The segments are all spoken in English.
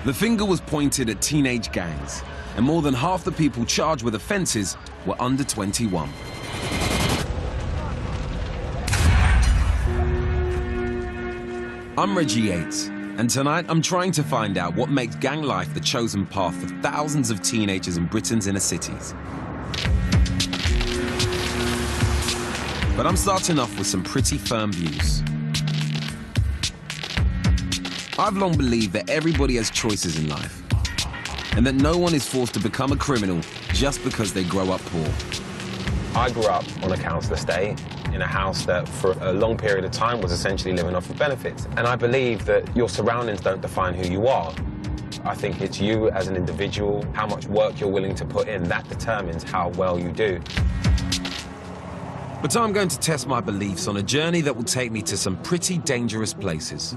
The finger was pointed at teenage gangs, and more than half the people charged with offences were under 21. I'm Reggie Yates, and tonight I'm trying to find out what makes gang life the chosen path for thousands of teenagers in Britain's inner cities. But I'm starting off with some pretty firm views. I've long believed that everybody has choices in life, and that no one is forced to become a criminal just because they grow up poor. I grew up on a council estate in a house that for a long period of time was essentially living off of benefits. And I believe that your surroundings don't define who you are. I think it's you as an individual, how much work you're willing to put in, that determines how well you do. But I'm going to test my beliefs on a journey that will take me to some pretty dangerous places.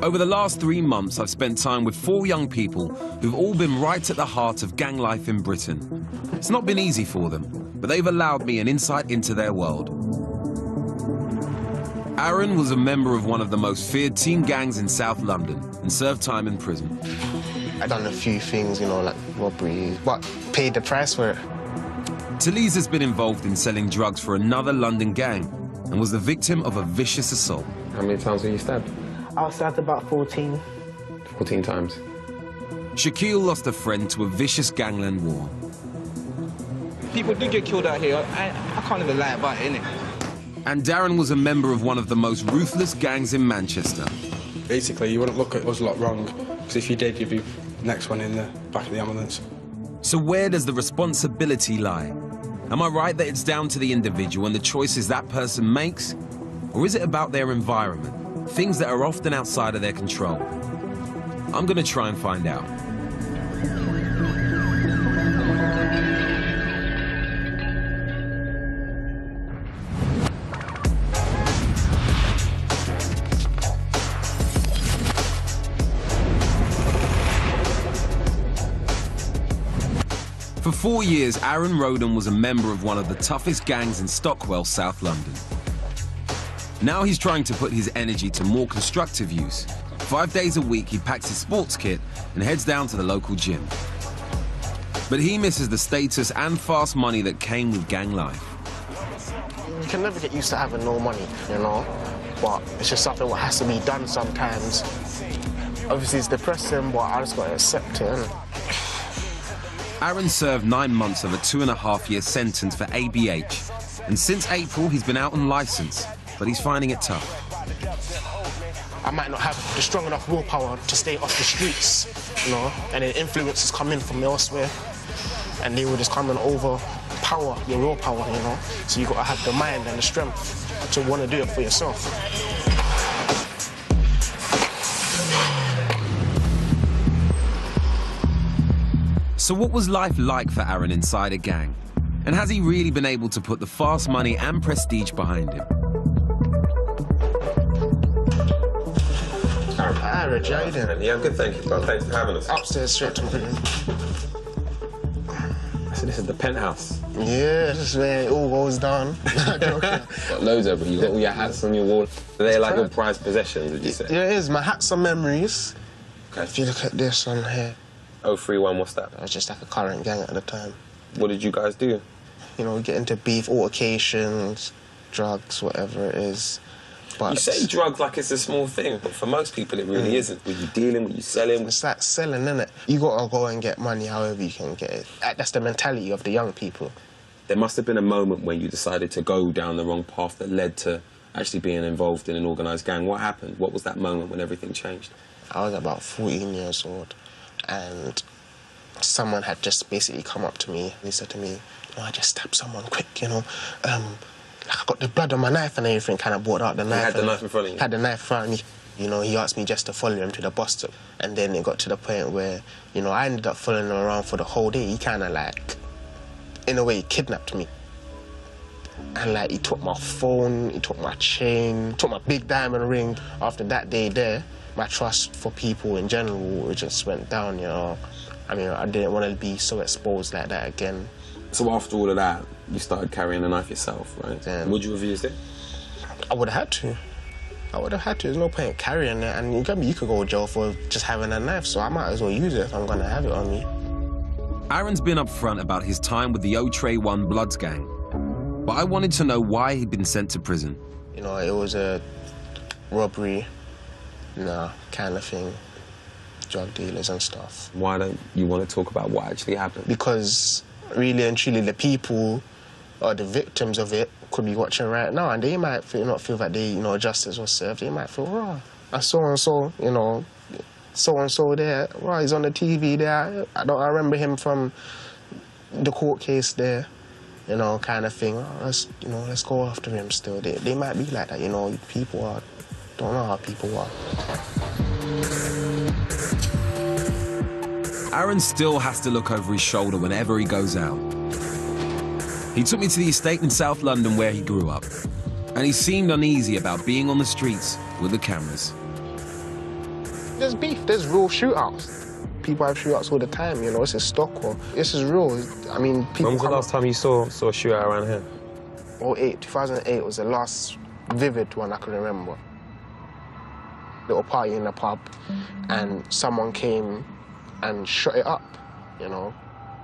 Over the last 3 months, I've spent time with 4 young people who've all been right at the heart of gang life in Britain. It's not been easy for them, but they've allowed me an insight into their world. Aaron was a member of one of the most feared teen gangs in South London and served time in prison. I done a few things, you know, like robbery, but paid the price for it. Talise has been involved in selling drugs for another London gang and was the victim of a vicious assault. How many times were you stabbed? I was stabbed about 14. 14 times. Shaquille lost a friend to a vicious gangland war. People do get killed out here. I can't even lie about it, innit? And Darren was a member of one of the most ruthless gangs in Manchester. Basically, you wouldn't look at us lot wrong, because if you did, you'd be the next one in the back of the ambulance. So where does the responsibility lie? Am I right that it's down to the individual and the choices that person makes? Or is it about their environment? Things that are often outside of their control. I'm going to try and find out. For 4 years, Aaron Roden was a member of one of the toughest gangs in Stockwell, South London. Now he's trying to put his energy to more constructive use. 5 days a week, he packs his sports kit and heads down to the local gym. But he misses the status and fast money that came with gang life. You can never get used to having no money, you know, but it's just something that has to be done sometimes. Obviously, it's depressing, but I just got to accept it, innit? Aaron served 9 months of a 2.5-year sentence for ABH, and since April, he's been out on licence. But he's finding it tough. I might not have the strong enough willpower to stay off the streets, you know, and then influences come in from elsewhere, and they will just come and overpower your willpower, you know. So you got to have the mind and the strength to want to do it for yourself. So what was life like for Aaron inside a gang? And has he really been able to put the fast money and prestige behind him? Hi, Reggie, how you doing? Yeah, I'm good, thank you, bro. Thanks for having us. Upstairs, straight to Britain. So this is the penthouse. Yeah, this is where it all goes down. Got loads of them. You got all your hats on your wall. They're like your prized possessions, would you say? Yeah, it is. My hats are memories. Okay. If you look at this on here. 031, what's that? I was just like a current gang at the time. What did you guys do? You know, get into beef, altercations, drugs, whatever it is. But You say drugs like it's a small thing, but for most people it really isn't. Were you dealing, were you selling? It's like selling, innit? You gotta go and get money however you can get it. That's the mentality of the young people. There must have been a moment when you decided to go down the wrong path that led to actually being involved in an organised gang. What happened? What was that moment when everything changed? I was about 14 years old, and someone had just basically come up to me. He said to me, "Oh, I just stabbed someone quick, you know. Like I got the blood on my knife and everything." Kind of brought out the knife. You had the knife in front of you? Had the knife in front of me. You know, he asked me just to follow him to the bus stop. And then it got to the point where, you know, I ended up following him around for the whole day. He kind of like, in a way, kidnapped me. And like, he took my phone, he took my chain, took my big diamond ring. After that day there, my trust for people in general, it just went down, you know. I mean, I didn't want to be so exposed like that again. So after all of that, you started carrying a knife yourself, right? Yeah. Would you have used it? I would have had to. I would have had to. There's no point carrying it, and you could go to jail for just having a knife, so I might as well use it if I'm gonna have it on me. Aaron's been upfront about his time with the Otrey 1 Bloods gang, but I wanted to know why he'd been sent to prison. You know, it was a robbery, kind of thing, drug dealers and stuff. Why don't you want to talk about what actually happened? Because really and truly, the people or the victims of it could be watching right now, and they might not feel that justice was served. They might feel, oh, so-and-so, so-and-so there, he's on the TV there. I remember him from the court case there, kind of thing. Let's go after him still. They might be like that, people don't know how people are. Aaron still has to look over his shoulder whenever he goes out. He took me to the estate in South London where he grew up, and he seemed uneasy about being on the streets with the cameras. There's beef, there's real shootouts. People have shootouts all the time, this is Stockwell. This is real. I mean, people. When was the last time you saw a shootout around here? 2008 was the last vivid one I can remember. Little party in the pub, and someone came and shot it up,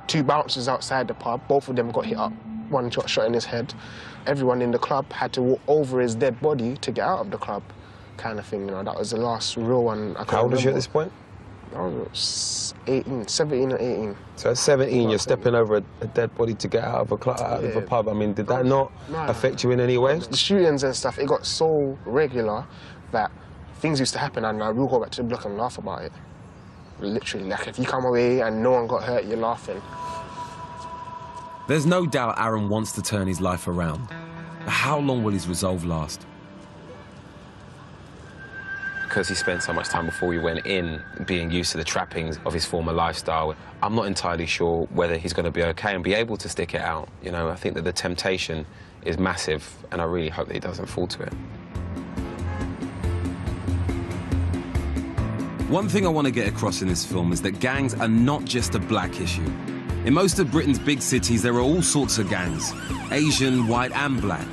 2 bouncers outside the pub, both of them got hit up. One shot in his head. Everyone in the club had to walk over his dead body to get out of the club, kind of thing, That was the last real one I can remember. How old was you at this point? I was 17 or 18. So at 17, you're stepping over a dead body to get out of a pub. I mean, did that not affect you in any way? The shootings and stuff, it got so regular that things used to happen, and we'll go back to the block and laugh about it. Literally, like, if you come away and no one got hurt, you're laughing. There's no doubt Aaron wants to turn his life around. But how long will his resolve last? Because he spent so much time before he went in being used to the trappings of his former lifestyle, I'm not entirely sure whether he's going to be okay and be able to stick it out. I think that the temptation is massive, and I really hope that he doesn't fall to it. One thing I want to get across in this film is that gangs are not just a black issue. In most of Britain's big cities, there are all sorts of gangs, Asian, white and black.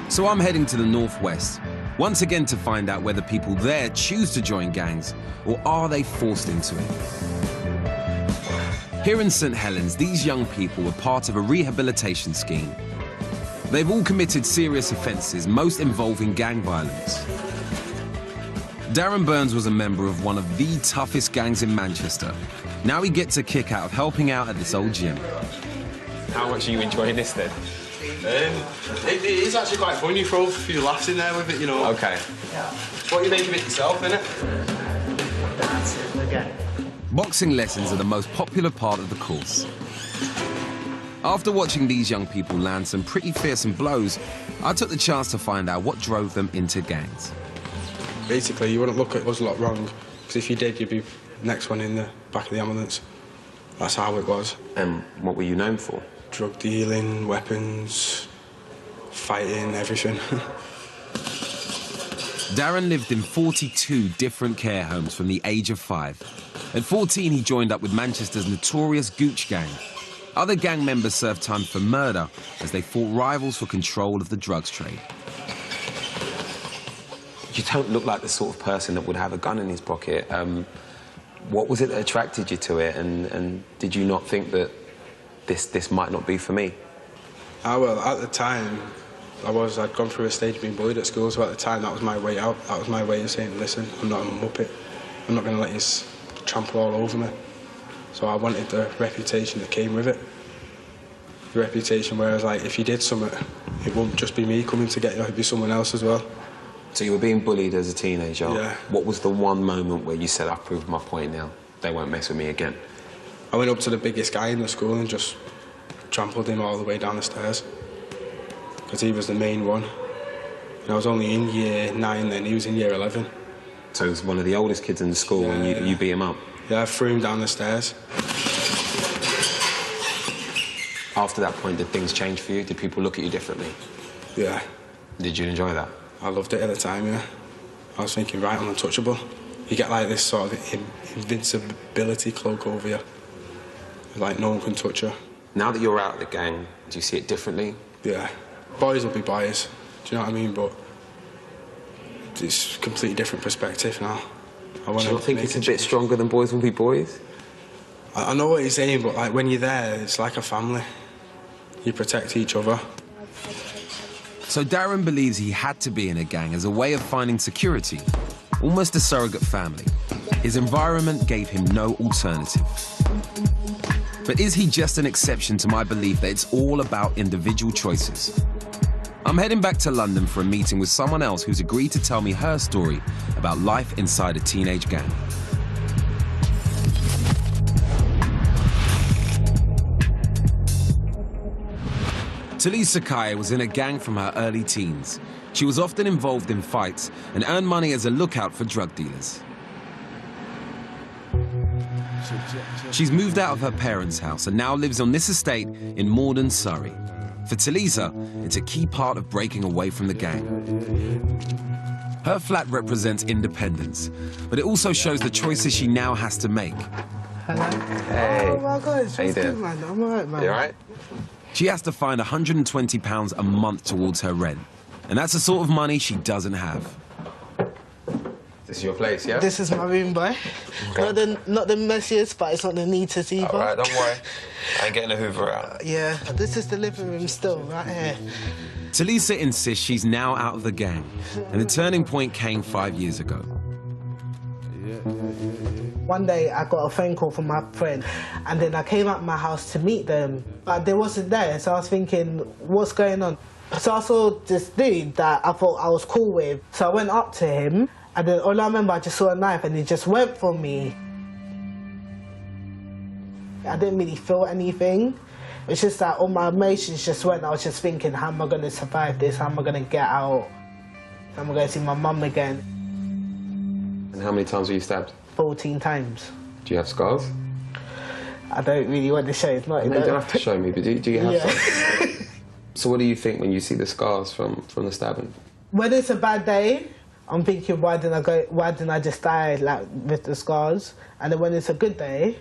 So I'm heading to the northwest, once again to find out whether people there choose to join gangs, or are they forced into it. Here in St Helens, these young people were part of a rehabilitation scheme. They've all committed serious offences, most involving gang violence. Darren Burns was a member of one of the toughest gangs in Manchester. Now he gets a kick out of helping out at this old gym. How much are you enjoying this then? It is actually quite fun. You throw a few laughs in there with it, Okay. What you make of it yourself, innit? That's it again. Boxing lessons are the most popular part of the course. After watching these young people land some pretty fearsome blows, I took the chance to find out what drove them into gangs. Basically, you wouldn't look at us lot wrong, because if you did, you'd be the next one in the back of the ambulance. That's how it was. And what were you known for? Drug dealing, weapons, fighting, everything. Darren lived in 42 different care homes from the age of 5. At 14, he joined up with Manchester's notorious Gooch gang. Other gang members served time for murder as they fought rivals for control of the drugs trade. You don't look like the sort of person that would have a gun in his pocket. What was it that attracted you to it, and did you not think that this might not be for me? Well, at the time, I'd gone through a stage of being bullied at school, so at the time that was my way out. That was my way of saying, listen, I'm not a muppet. I'm not going to let you trample all over me. So I wanted the reputation that came with it. The reputation where I was like, if you did something, it wouldn't just be me coming to get you, it'd be someone else as well. So you were being bullied as a teenager. Yeah. What was the one moment where you said, I've proved my point now, they won't mess with me again? I went up to the biggest guy in the school and just trampled him all the way down the stairs, because he was the main one. And I was only in year 9 then, he was in year 11. So he was one of the oldest kids in the school, Yeah, and you beat him up? Yeah, I threw him down the stairs. After that point, did things change for you? Did people look at you differently? Yeah. Did you enjoy that? I loved it at the time, yeah. I was thinking, right, I'm untouchable. You get like this sort of invincibility cloak over you. Like no one can touch you. Now that you're out of the gang, do you see it differently? Yeah. Boys will be boys, do you know what I mean? But it's a completely different perspective now. Do you not think it's a bit stronger than Boys Will Be Boys? I know what you're saying, but like when you're there, it's like a family. You protect each other. So Darren believes he had to be in a gang as a way of finding security, almost a surrogate family. His environment gave him no alternative. But is he just an exception to my belief that it's all about individual choices? I'm heading back to London for a meeting with someone else who's agreed to tell me her story about life inside a teenage gang. Talisa Sakai was in a gang from her early teens. She was often involved in fights and earned money as a lookout for drug dealers. She's moved out of her parents' house and now lives on this estate in Morden, Surrey. For Talisa, it's a key part of breaking away from the gang. Her flat represents independence, but it also shows the choices she now has to make. Hello. Hey. Oh my God, it's How you good, doing? man. I'm alright, man. You all right? She has to find £120 a month towards her rent, and that's the sort of money she doesn't have. This is your place, yeah? This is my room, boy. Okay. Not the messiest, but it's not the neatest either. All right, don't worry. I ain't getting the Hoover out. Yeah, this is the living room still, right here. Talisa insists she's now out of the gang, and the turning point came 5 years ago. One day I got a phone call from my friend, and then I came out of my house to meet them, but they wasn't there, so I was thinking, what's going on? So I saw this dude that I thought I was cool with, so I went up to him, and then all I remember, I just saw a knife, and he just went for me. I didn't really feel anything. It's just that all my emotions just went. I was just thinking, how am I going to survive this? How am I going to get out? How am I going to see my mum again? And how many times were you stabbed? 14 times. Do you have scars? I don't really want to show. It's not. No, you don't have to show me, but do you have some? Yeah. So what do you think when you see the scars from the stabbing? When it's a bad day, I'm thinking, why didn't I just die like with the scars? And then when it's a good day,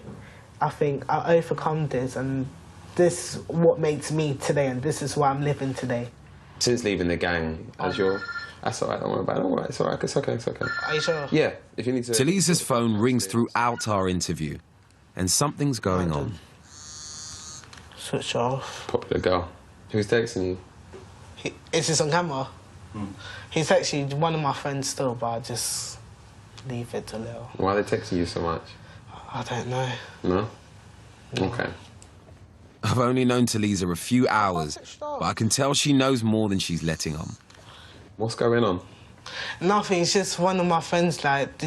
I think I'll overcome this, and this is what makes me today, and this is why I'm living today. Since leaving the gang, that's all right, don't worry about it, don't worry, it's all right, it's okay, it's okay. Are you sure? Yeah, if you need to... Talisa's phone rings throughout our interview, and something's going on. Switch off. Popular girl. Who's texting you? Is this on camera? He's actually one of my friends still, but I just leave it to Lil. Why are they texting you so much? I don't know. No? Okay. I've only known Talisa a few hours, but I can tell she knows more than she's letting on. What's going on? Nothing, it's just one of my friends, like,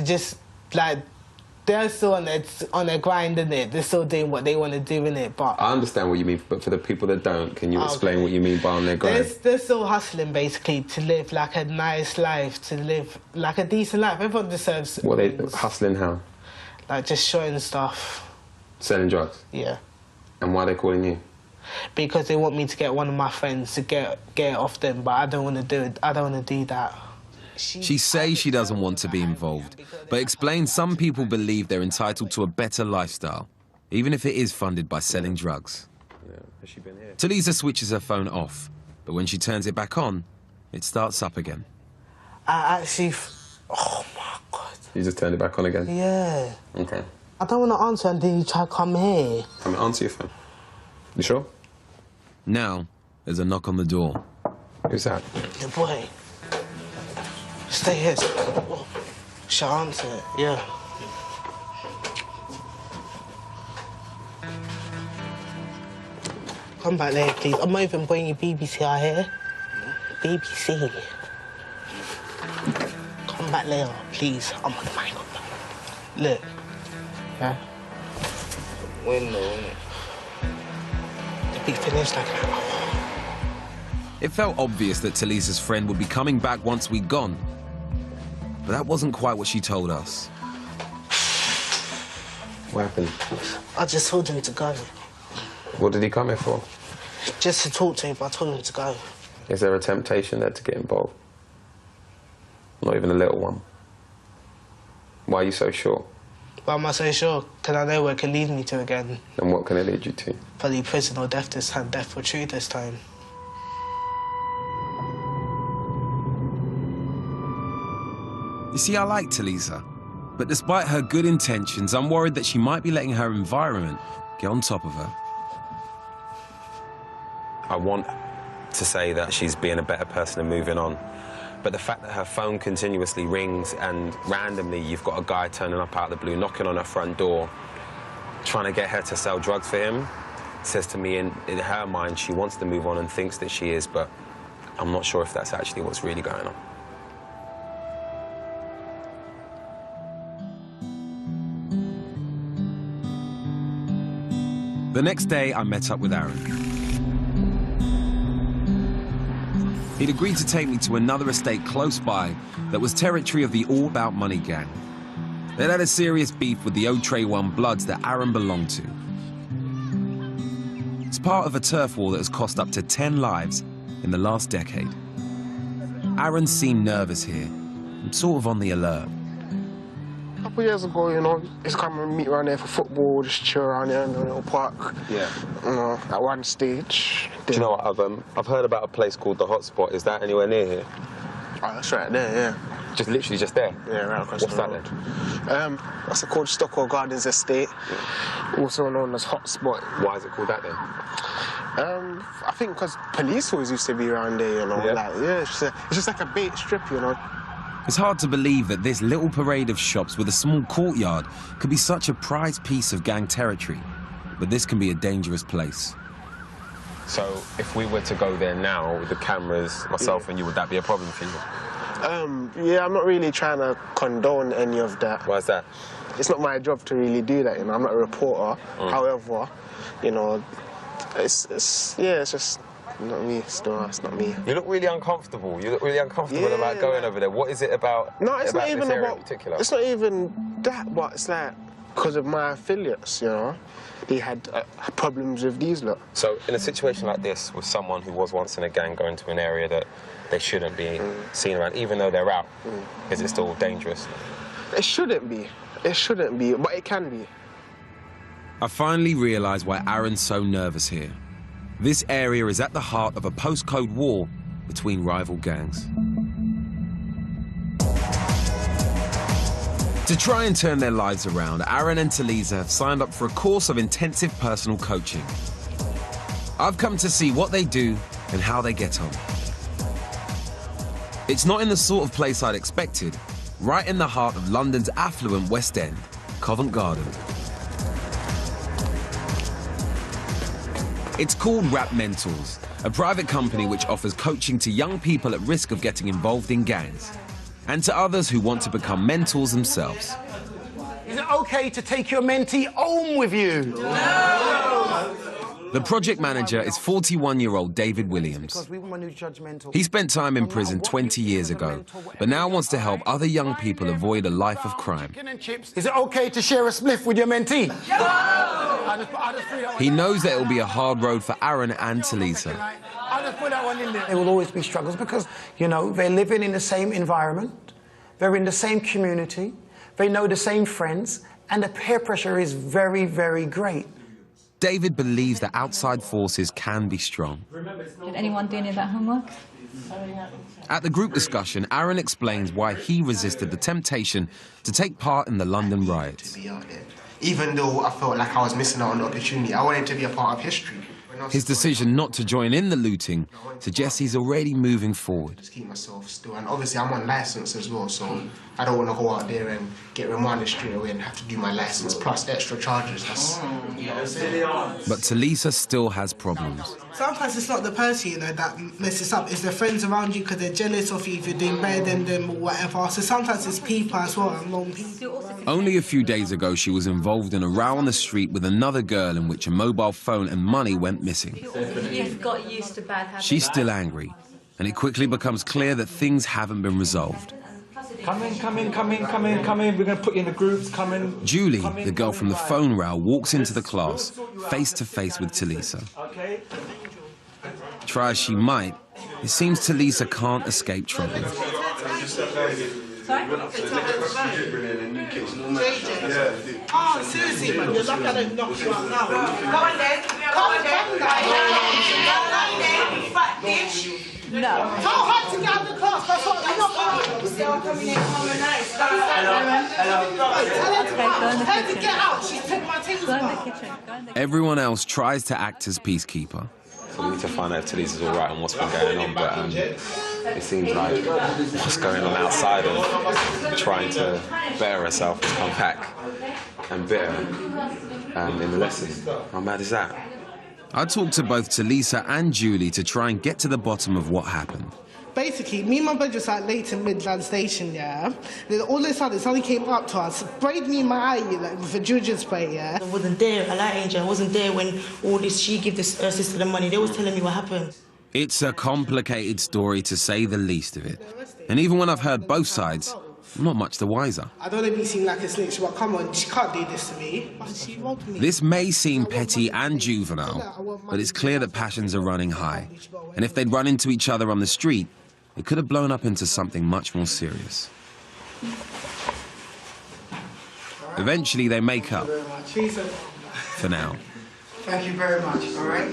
they're still on their grind, innit? They're still doing what they want to do, innit? But I understand what you mean, but for the people that don't, can you explain what you mean by on their grind? they're still hustling, basically, to live, like, a nice life, to live, like, a decent life. Everyone deserves What they things. hustling how? Like, just showing stuff. Selling drugs? Yeah. And why are they calling you? Because they want me to get one of my friends to get it off them, but I don't want to do it. I don't want to do that. She says she doesn't want to be involved, but explains some people believe they're entitled to a better lifestyle, even if it is funded by selling drugs. Yeah. Has she been here? Talisa switches her phone off, but when she turns it back on, it starts up again. I actually... Oh, my God. You just turned it back on again? Yeah. Okay. I don't want to answer until you try to come here. Come answer your phone. You sure? Now, there's a knock on the door. Who's that? Yeah, boy. Stay here. Shall I answer it? Yeah. Come back later, please. I'm not even bringing BBC out here. BBC. Come back later, please. I'm on the mic. Look. Yeah? Window, innit? To be finished like an hour. It felt obvious that Talisa's friend would be coming back once we'd gone. But that wasn't quite what she told us. What happened? I just told him to go. What did he come here for? Just to talk to him, but I told him to go. Is there a temptation there to get involved? Not even a little one. Why are you so sure? Why am I so sure? Because I know where it can lead me to again. And what can it lead you to? Probably prison or death this time. Death for true this time. You see, I like Talisa, but despite her good intentions, I'm worried that she might be letting her environment get on top of her. I want to say that she's being a better person and moving on, but the fact that her phone continuously rings and randomly you've got a guy turning up out of the blue, knocking on her front door, trying to get her to sell drugs for him, says to me in her mind she wants to move on and thinks that she is, but I'm not sure if that's actually what's really going on. The next day, I met up with Aaron. He'd agreed to take me to another estate close by that was territory of the All About Money gang. They'd had a serious beef with the Otrey One Bloods that Aaron belonged to. It's part of a turf war that has cost up to 10 lives in the last decade. Aaron seemed nervous here, and sort of on the alert. A couple of years ago, you know, just come and meet around there for football, just chill around there in the little park. Yeah. You know, at one stage. Do you know what, I've heard about a place called The Hotspot. Is that anywhere near here? Oh, that's right there, yeah. Just literally just there? Yeah, right across What's the that road. then? That's called Stockwell Gardens Estate, also known as Hotspot. Why is it called that then? I think because police always used to be around there, you know. Yeah. Like, yeah, it's just like a bait strip, you know. It's hard to believe that this little parade of shops with a small courtyard could be such a prized piece of gang territory. But this can be a dangerous place. So if we were to go there now with the cameras, myself and you, would that be a problem for you? Yeah, I'm not really trying to condone any of that. Why is that? It's not my job to really do that, you know. I'm not a reporter. However, you know, it's just not me. Still, it's not me. You look really uncomfortable. You look really uncomfortable Yeah, about going over there. What is it about? No, it's not even this area about. in particular? It's not even that, but it's like because of my affiliates, you know. They had problems with these lot. So in a situation like this, with someone who was once in a gang going to an area that they shouldn't be seen around, even though they're out, is it still dangerous? It shouldn't be. It shouldn't be, but it can be. I finally realised why Aaron's so nervous here. This area is at the heart of a postcode war between rival gangs. To try and turn their lives around, Aaron and Talisa have signed up for a course of intensive personal coaching. I've come to see what they do and how they get on. It's not in the sort of place I'd expected, right in the heart of London's affluent West End, Covent Garden. It's called Rap Mentors, a private company which offers coaching to young people at risk of getting involved in gangs, and to others who want to become mentors themselves. Is it okay to take your mentee home with you? No! The project manager is 41-year-old David Williams. He spent time in prison 20 years ago, but now wants to help other young people avoid a life of crime. Is it okay to share a spliff with your mentee? He knows that it will be a hard road for Aaron and Talisa. There will always be struggles because, you know, they're living in the same environment, they're in the same community, they know the same friends, and the peer pressure is very, very great. David believes that outside forces can be strong. Did anyone do any of that homework? At the group discussion, Aaron explains why he resisted the temptation to take part in the London riots. Even though I felt like I was missing out on the opportunity, I wanted to be a part of history. His decision not to join in the looting suggests he's already moving forward. Just keep myself still, and obviously I'm on licence as well, so I don't want to go out there and get remanded straight away and have to do my licence plus extra charges. That's, you know what I'm saying? But Talisa still has problems. Sometimes it's not the person, you know, that messes up. It's the friends around you because they're jealous of you if you're doing better than them or whatever. So sometimes it's people as well, and wrong people. Only a few days ago, she was involved in a row on the street with another girl in which a mobile phone and money went missing. You've got used to bad habits. She's still angry, and it quickly becomes clear that things haven't been resolved. Come in, come in, come in, come in, come in. We're going to put you in the groups, come in. Julie, the girl from the phone row, walks into the class, face to face with Talisa. Okay. Try as she might, it seems Talisa can't escape trouble. Sorry? Oh, seriously, man, you're lucky I didn't knock you out now. Come on then. Fat bitch. No. How hard to get out of the class? That's what I'm not going. Still coming in harmonized. Okay, go in the Tell her to kitchen. get out. She's taking my tables Go in the back. kitchen. Go in the Everyone else tries to act as peacekeeper. So we need to find out if Talisa's all right and what's been going on, but it seems like what's going on outside of trying to better herself has come back and bitter in the lessons. How mad is that? I talked to both Talisa and Julie to try and get to the bottom of what happened. Basically, me and my brother was at Leighton Midland Station, yeah. Then all of a sudden, somebody came up to us, sprayed me in my eye, like, with a Georgian spray, yeah. I wasn't there, I like Angel, I wasn't there when all this, she gave this sister the money. They was telling me what happened. It's a complicated story, to say the least of it. And even when I've heard both sides, I'm not much the wiser. I don't want to be seen like a snitch, but come on, she can't do this to me. She robbed me. This may seem petty and juvenile, but it's clear that passions are running high. And if they'd run into each other on the street, it could have blown up into something much more serious. Eventually, they make up. For now. Thank you very much, all right?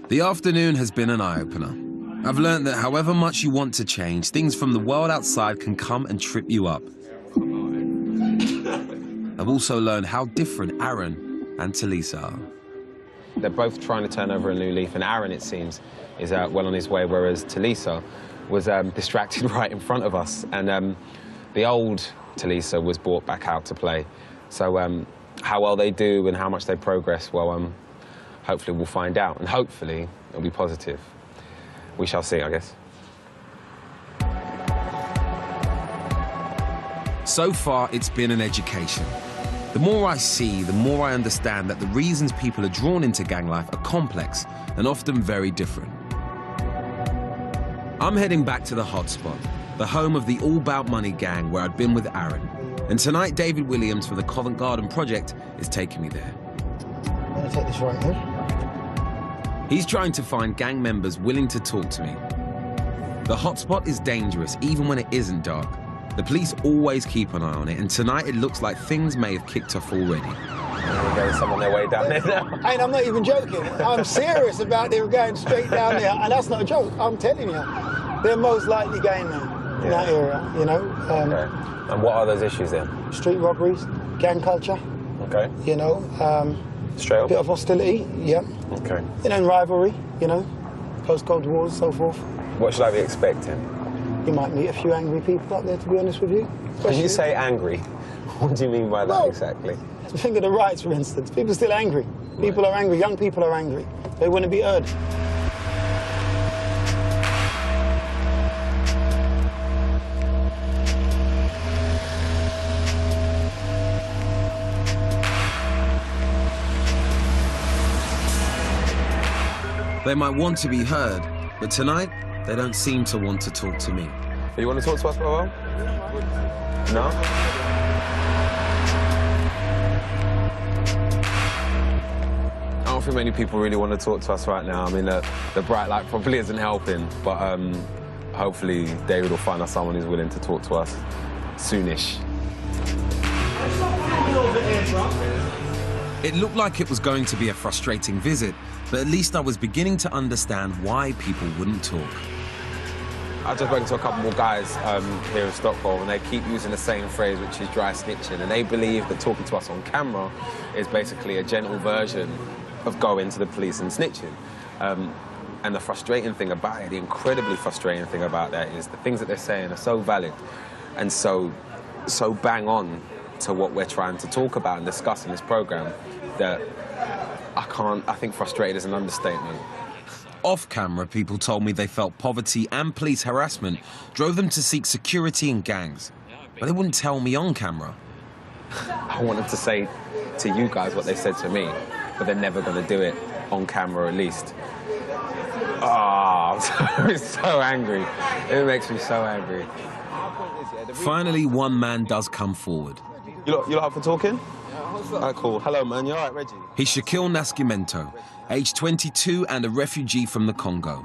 The afternoon has been an eye-opener. I've learned that however much you want to change, things from the world outside can come and trip you up. I've also learned how different Aaron and Talisa are. They're both trying to turn over a new leaf, and Aaron, it seems, is well on his way, whereas Talisa was distracted right in front of us. And the old Talisa was brought back out to play. So how well they do and how much they progress, well, hopefully we'll find out. And hopefully it'll be positive. We shall see, I guess. So far, it's been an education. The more I see, the more I understand that the reasons people are drawn into gang life are complex and often very different. I'm heading back to the hotspot, the home of the All About Money gang where I'd been with Aaron. And tonight, David Williams from the Covent Garden Project is taking me there. I'm going to take this right here. He's trying to find gang members willing to talk to me. The hotspot is dangerous, even when it isn't dark. The police always keep an eye on it, and tonight it looks like things may have kicked off already. We're getting some on their way down there now. And I'm not even joking. I'm serious about them going straight down there, and that's not a joke. I'm telling you. They're most likely going there in that area, you know. Okay. And what are those issues then? Street robberies, gang culture. Okay. You know, straight up. Bit of hostility, yeah. Okay. You know, and rivalry, you know, post-Cold Wars, so forth. What should I be expecting? You might meet a few angry people out there, to be honest with you. When you say angry, what do you mean by that exactly? Think of the riots, for instance. People are still angry. People are angry. Young people are angry. They want to be heard. They might want to be heard, but tonight, they don't seem to want to talk to me. You want to talk to us for a while? No? I don't think many people really want to talk to us right now. I mean, the bright light probably isn't helping, but hopefully David will find us someone who's willing to talk to us soonish. It looked like it was going to be a frustrating visit, but at least I was beginning to understand why people wouldn't talk. I've just spoken to a couple more guys here in Stockholm, and they keep using the same phrase, which is dry snitching, and they believe that talking to us on camera is basically a gentle version of going to the police and snitching. And the frustrating thing about it, the incredibly frustrating thing about that is the things that they're saying are so valid and so bang on to what we're trying to talk about and discuss in this program that I think frustrated is an understatement. Off camera, people told me they felt poverty and police harassment drove them to seek security in gangs, but they wouldn't tell me on camera. I want them to say to you guys what they said to me, but they're never going to do it on camera at least. Oh, I'm so angry. It makes me so angry. Finally, one man does come forward. You lot up for talking? All right, cool. Hello, man. You all right, Reggie? He's Shaquille Nascimento, age 22 and a refugee from the Congo.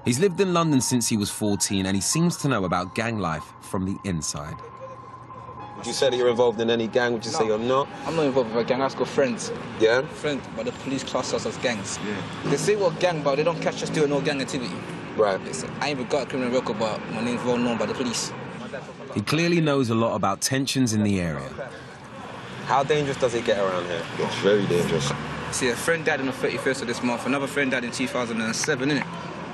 He's lived in London since he was 14 and he seems to know about gang life from the inside. Would you say that you're involved in any gang? Would you say you're not? I'm not involved with a gang, I've got friends. Yeah? Friends, but the police class us as gangs. Yeah. They say we're gang, but they don't catch us doing no gang activity. Right. I ain't even got a criminal record, but my name's well known by the police. He clearly knows a lot about tensions in the area. How dangerous does it get around here? It's very dangerous. See, a friend died on the 31st of this month, another friend died in 2007, innit?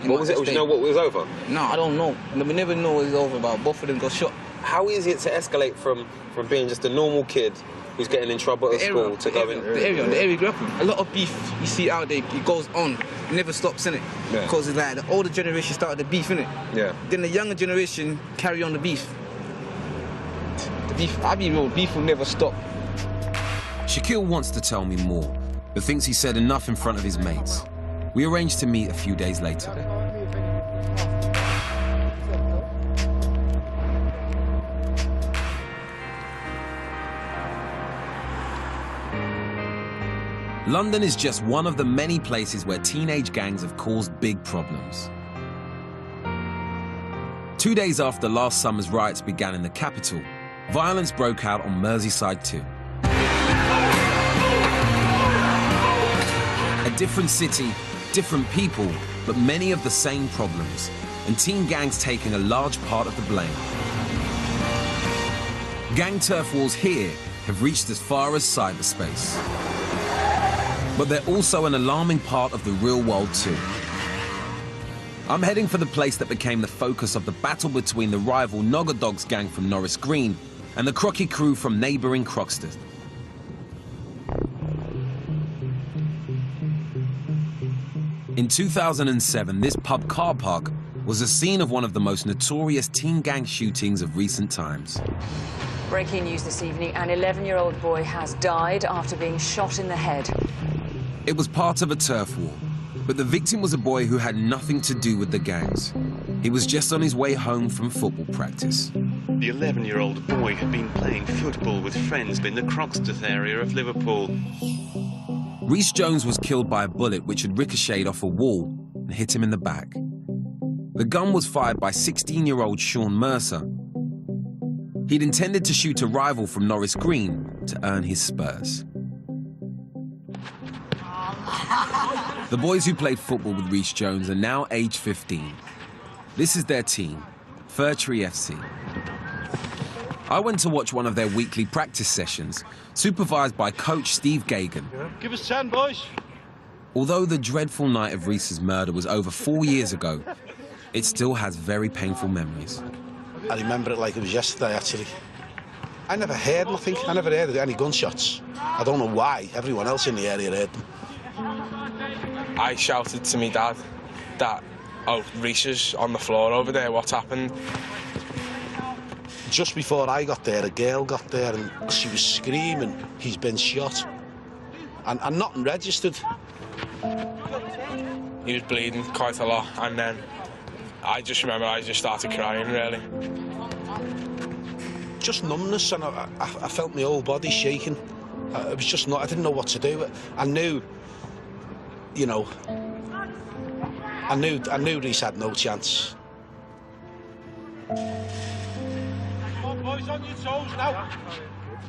What was it? Do you know what was over? No, I don't know. We never know what it's over about. Both of them got shot. How easy is it to escalate from being just a normal kid who's getting in trouble at school to going... The area you grew up in. A lot of beef you see out there, it goes on. It never stops, innit? Yeah. Because it's like the older generation started the beef, innit? Yeah. Then the younger generation carry on the beef. The beef, I be real, beef will never stop. Shaquille wants to tell me more, but thinks he said enough in front of his mates. We arranged to meet a few days later. London is just one of the many places where teenage gangs have caused big problems. 2 days after last summer's riots began in the capital, violence broke out on Merseyside too. A different city, different people, but many of the same problems, and teen gangs taking a large part of the blame. Gang turf wars here have reached as far as cyberspace. But they're also an alarming part of the real world too. I'm heading for the place that became the focus of the battle between the rival Nogger Dogs gang from Norris Green and the Crocky crew from neighbouring Croxteth. In 2007, this pub car park was the scene of one of the most notorious teen gang shootings of recent times. Breaking news this evening, an 11-year-old boy has died after being shot in the head. It was part of a turf war, but the victim was a boy who had nothing to do with the gangs. He was just on his way home from football practice. The 11-year-old boy had been playing football with friends in the Croxteth area of Liverpool. Reece Jones was killed by a bullet which had ricocheted off a wall and hit him in the back. The gun was fired by 16-year-old Sean Mercer. He'd intended to shoot a rival from Norris Green to earn his spurs. The boys who played football with Reece Jones are now age 15. This is their team, Fir Tree FC. I went to watch one of their weekly practice sessions, supervised by coach Steve Gagan. Give us 10, boys. Although the dreadful night of Reece's murder was over 4 years ago, it still has very painful memories. I remember it like it was yesterday, actually. I never heard nothing. I never heard any gunshots. I don't know why. Everyone else in the area heard them. I shouted to me dad that, oh, Reece is on the floor over there, what's happened? Just before I got there, a girl got there and she was screaming, he's been shot. And nothing registered. He was bleeding quite a lot, and then I just remember I just started crying, really. Just numbness, and I felt my whole body shaking. It was just not, I didn't know what to do. I knew, you know, I knew Reece had no chance. On your toes now.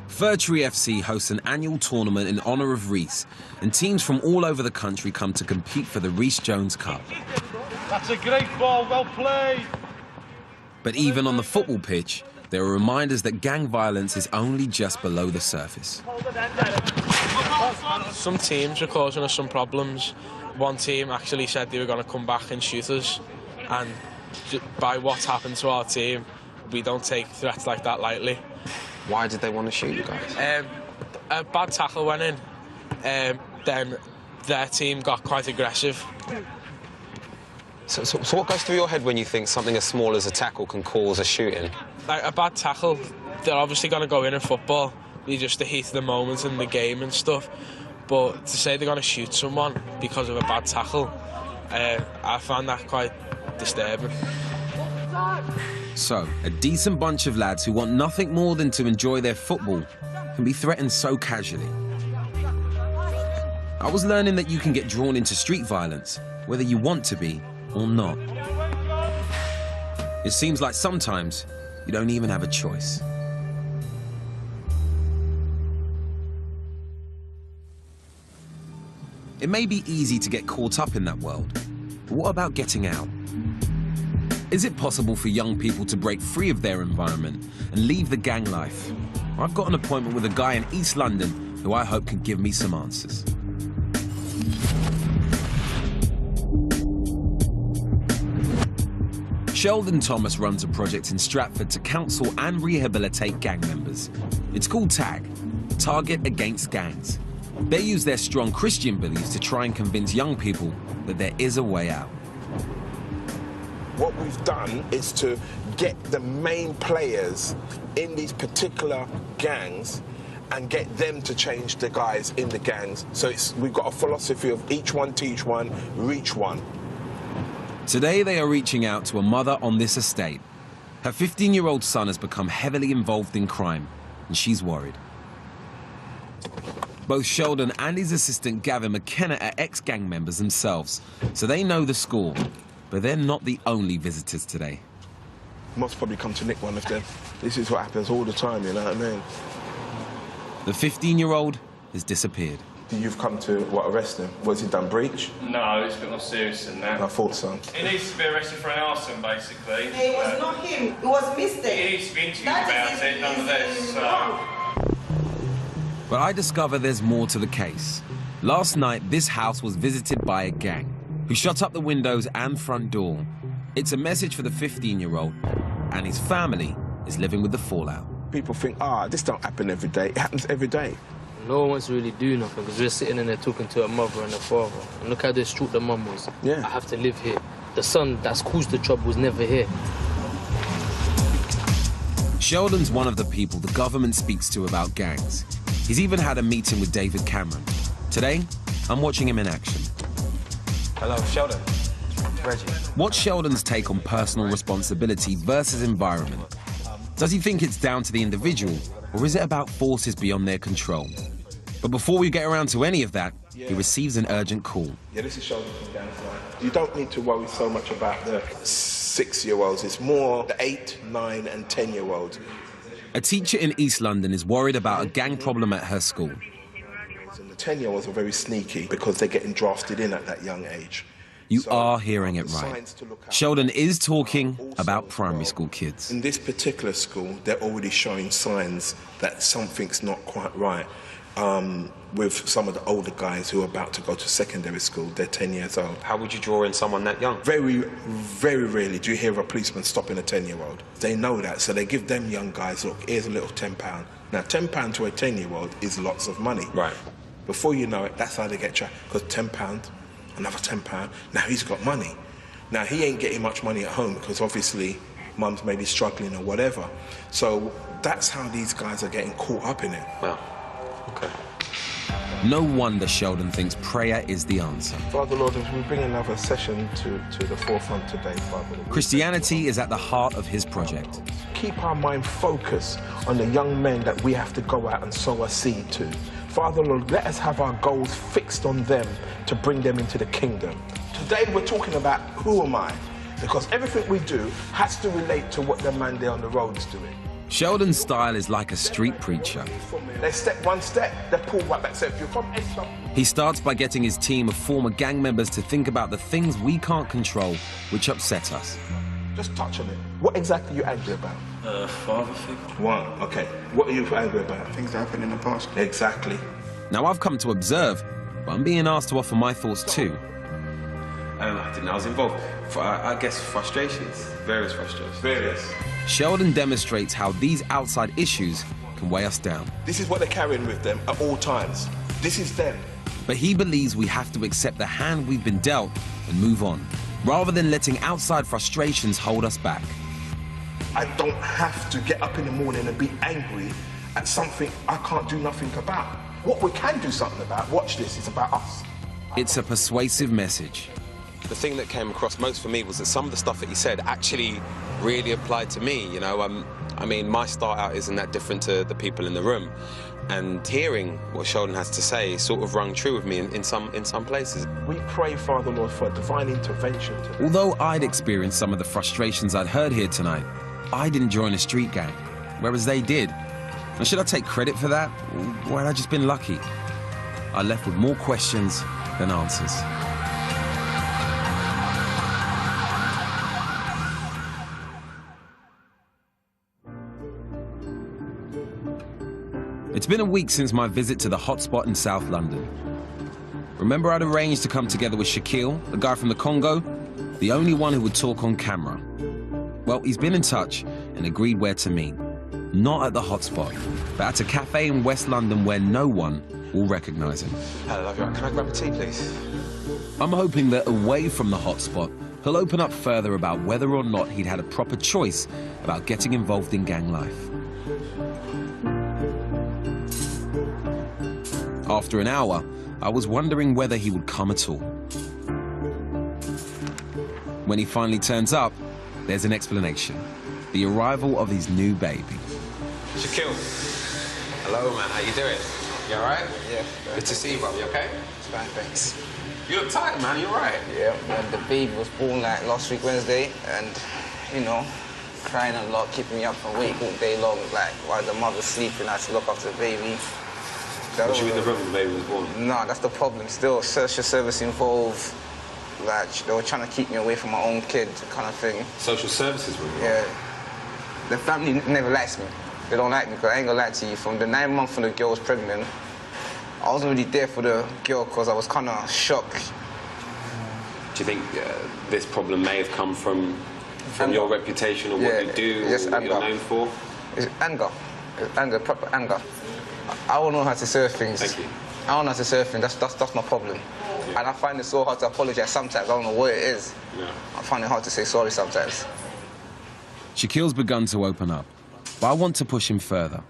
Fir Tree FC hosts an annual tournament in honour of Reece, and teams from all over the country come to compete for the Reece Jones Cup. That's a great ball, well played. But even on the football pitch, there are reminders that gang violence is only just below the surface. Some teams are causing us some problems. One team actually said they were going to come back and shoot us, and by what's happened to our team, we don't take threats like that lightly. Why did they want to shoot you guys? A bad tackle went in. Then their team got quite aggressive. So what goes through your head when you think something as small as a tackle can cause a shooting? Like a bad tackle, they're obviously going to go in football. You just the heat of the moment in the game and stuff. But to say they're going to shoot someone because of a bad tackle, I found that quite disturbing. So, a decent bunch of lads who want nothing more than to enjoy their football can be threatened so casually. I was learning that you can get drawn into street violence, whether you want to be or not. It seems like sometimes you don't even have a choice. It may be easy to get caught up in that world, but what about getting out? Is it possible for young people to break free of their environment and leave the gang life? I've got an appointment with a guy in East London who I hope can give me some answers. Sheldon Thomas runs a project in Stratford to counsel and rehabilitate gang members. It's called TAG, Target Against Gangs. They use their strong Christian beliefs to try and convince young people that there is a way out. What we've done is to get the main players in these particular gangs and get them to change the guys in the gangs. So we've got a philosophy of each one teach one, reach one. Today they are reaching out to a mother on this estate. Her 15-year-old son has become heavily involved in crime, and she's worried. Both Sheldon and his assistant Gavin McKenna are ex-gang members themselves, so they know the score. But they're not the only visitors today. Must probably come to nick one of them. This is what happens all the time, you know what I mean? The 15-year-old has disappeared. You've come to, what, arrest him? Was he done breach? No, it's a bit more serious than that. I thought so. He needs to be arrested for an arson, basically. It was not him, it was Mr. He needs to be interviewed about it, nonetheless, so... But I discover there's more to the case. Last night, this house was visited by a gang who shut up the windows and front door. It's a message for the 15-year-old, and his family is living with the fallout. People think, this don't happen every day. It happens every day. No one wants to really do nothing because we're sitting in there talking to a mother and a father. And look how distraught the mum was. Yeah. I have to live here. The son that's caused the trouble was never here. Sheldon's one of the people the government speaks to about gangs. He's even had a meeting with David Cameron. Today, I'm watching him in action. Hello, Sheldon. Reggie. What's Sheldon's take on personal responsibility versus environment? Does he think it's down to the individual, or is it about forces beyond their control? But before we get around to any of that, he receives an urgent call. Yeah, this is Sheldon from Gangs Life. You don't need to worry so much about the 6-year-olds. It's more the 8, 9 and 10-year-olds. A teacher in East London is worried about a gang problem at her school. And the 10-year-olds are very sneaky because they're getting drafted in at that young age. You are hearing it right. Sheldon is talking about primary school kids. In this particular school, they're already showing signs that something's not quite right. With some of the older guys who are about to go to secondary school, they're 10 years old. How would you draw in someone that young? Very, very rarely do you hear a policeman stopping a 10-year-old. They know that, so they give them young guys, look, here's a little £10. Now, £10 to a 10-year-old is lots of money. Right. Before you know it, that's how they get tracked. Because £10, another £10, now he's got money. Now, he ain't getting much money at home because obviously mum's maybe struggling or whatever. So that's how these guys are getting caught up in it. Well, okay. No wonder Sheldon thinks prayer is the answer. Father Lord, as we bring another session to the forefront today, Father Lord. Christianity is at the heart of his project. Keep our mind focused on the young men that we have to go out and sow a seed to. Father Lord, let us have our goals fixed on them to bring them into the kingdom. Today we're talking about who am I? Because everything we do has to relate to what the man there on the road is doing. Sheldon's style is like a street preacher. They step one step, they pull right back. So if you're from Edstone... He starts by getting his team of former gang members to think about the things we can't control, which upset us. Just touch on it. What exactly are you angry about? Father figure. One, okay. What are you angry about? Things that happened in the past. Exactly. Now, I've come to observe, but I'm being asked to offer my thoughts too. I didn't know I was involved. I guess frustrations, various frustrations. Various. Sheldon demonstrates how these outside issues can weigh us down. This is what they're carrying with them at all times. This is them. But he believes we have to accept the hand we've been dealt and move on, rather than letting outside frustrations hold us back. I don't have to get up in the morning and be angry at something I can't do nothing about. What we can do something about, watch this, is about us. It's a persuasive message. The thing that came across most for me was that some of the stuff that he said actually really applied to me. You know, I mean, my start out isn't that different to the people in the room. And hearing what Sheldon has to say sort of rung true with me in some places. We pray, Father Lord, for divine intervention today. Although I'd experienced some of the frustrations I'd heard here tonight, I didn't join a street gang, whereas they did. And should I take credit for that? Or had I just been lucky? I left with more questions than answers. It's been a week since my visit to the hotspot in South London. Remember I'd arranged to come together with Shaquille, the guy from the Congo? The only one who would talk on camera. Well, he's been in touch and agreed where to meet. Not at the hotspot, but at a cafe in West London where no one will recognise him. Hello, love you. Can I grab a tea, please? I'm hoping that away from the hotspot, he'll open up further about whether or not he'd had a proper choice about getting involved in gang life. After an hour, I was wondering whether he would come at all. When he finally turns up, there's an explanation. The arrival of his new baby. Shaquille. Hello, man. How you doing? You all right? Yeah. Good to see you, bro. You okay? It's fine, thanks. You look tired, man. You all right? Yeah, man. The baby was born like last week Wednesday, and, you know, crying a lot, keeping me up awake all day long, like while the mother's sleeping, I had to look after the baby. Was you in the room when the baby was born? No, that's the problem. Still, social service involved. Like, they were trying to keep me away from my own kid, kind of thing. Social services were involved? Yeah. The family never likes me. They don't like me, because I ain't gonna lie to you. From the 9 months when the girl was pregnant, I wasn't really there for the girl because I was kind of shocked. Do you think this problem may have come from your reputation or what you do, or what you're known for? It's anger. It's anger, proper anger. I don't know how to say things. Thank you. I don't know how to say things. That's my problem. Yeah. And I find it so hard to apologize sometimes. I don't know what it is. Yeah. I find it hard to say sorry sometimes. Shaquille's begun to open up, but I want to push him further.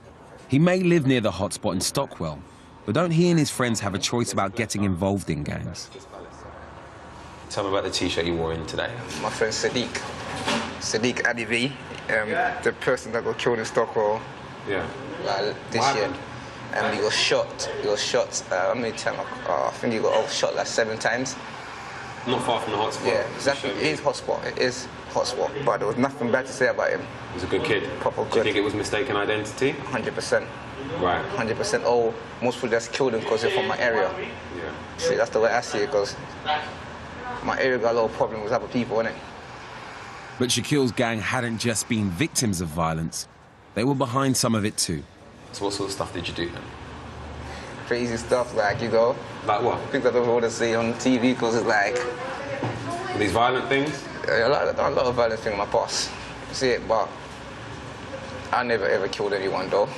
He may live near the hotspot in Stockwell, but don't he and his friends have a choice about getting involved in gangs? Tell me about the T-shirt you wore in today. My friend Sadiq Adivi, the person that got killed in Stockwell. Yeah. This year. And he was shot. How many times? I think he got shot like 7 times. Not far from the hotspot. Yeah, exactly. It is hotspot. But there was nothing bad to say about him. He was a good kid. Proper good. Do you think it was mistaken identity? 100%. Right. 100%. Oh, most people just killed him because they're from my area. Yeah. See, that's the way I see it, because my area got a lot of problems with other people, innit? But Shaquille's gang hadn't just been victims of violence. They were behind some of it too. So what sort of stuff did you do then? Crazy stuff, like, you know. Like what? Things I don't want to see on TV, because it's like... These violent things? Yeah, a lot of violent things in my past. See it, but I never ever killed anyone though.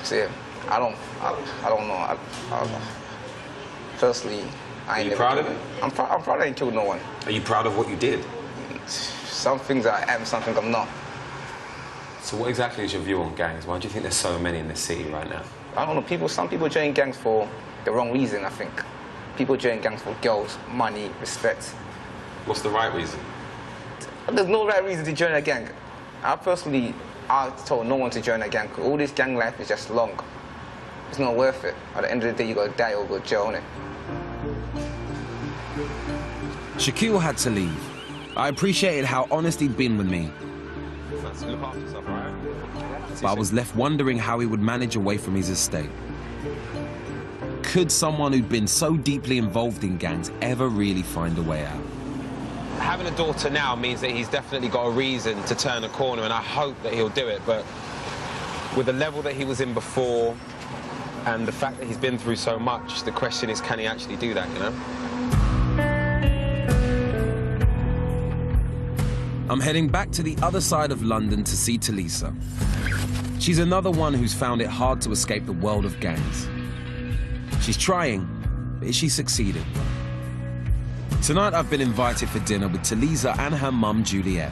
See it, I don't know. Personally, I ain't never proud killed of it? I'm proud I ain't killed no one. Are you proud of what you did? Some things I am, some things I'm not. So what exactly is your view on gangs? Why do you think there's so many in this city right now? I don't know, some people join gangs for the wrong reason, I think. People join gangs for girls, money, respect. What's the right reason? There's no right reason to join a gang. I told no one to join a gang, because all this gang life is just long. It's not worth it. At the end of the day, you gotta die or go to jail, innit? Shaquille had to leave. I appreciated how honest he'd been with me. Look after yourself, all right? But I was left wondering how he would manage away from his estate. Could someone who'd been so deeply involved in gangs ever really find a way out? Having a daughter now means that he's definitely got a reason to turn a corner, and I hope that he'll do it. But with the level that he was in before and the fact that he's been through so much, the question is, can he actually do that, you know? I'm heading back to the other side of London to see Talisa. She's another one who's found it hard to escape the world of gangs. She's trying, but is she succeeding? Tonight I've been invited for dinner with Talisa and her mum, Juliet.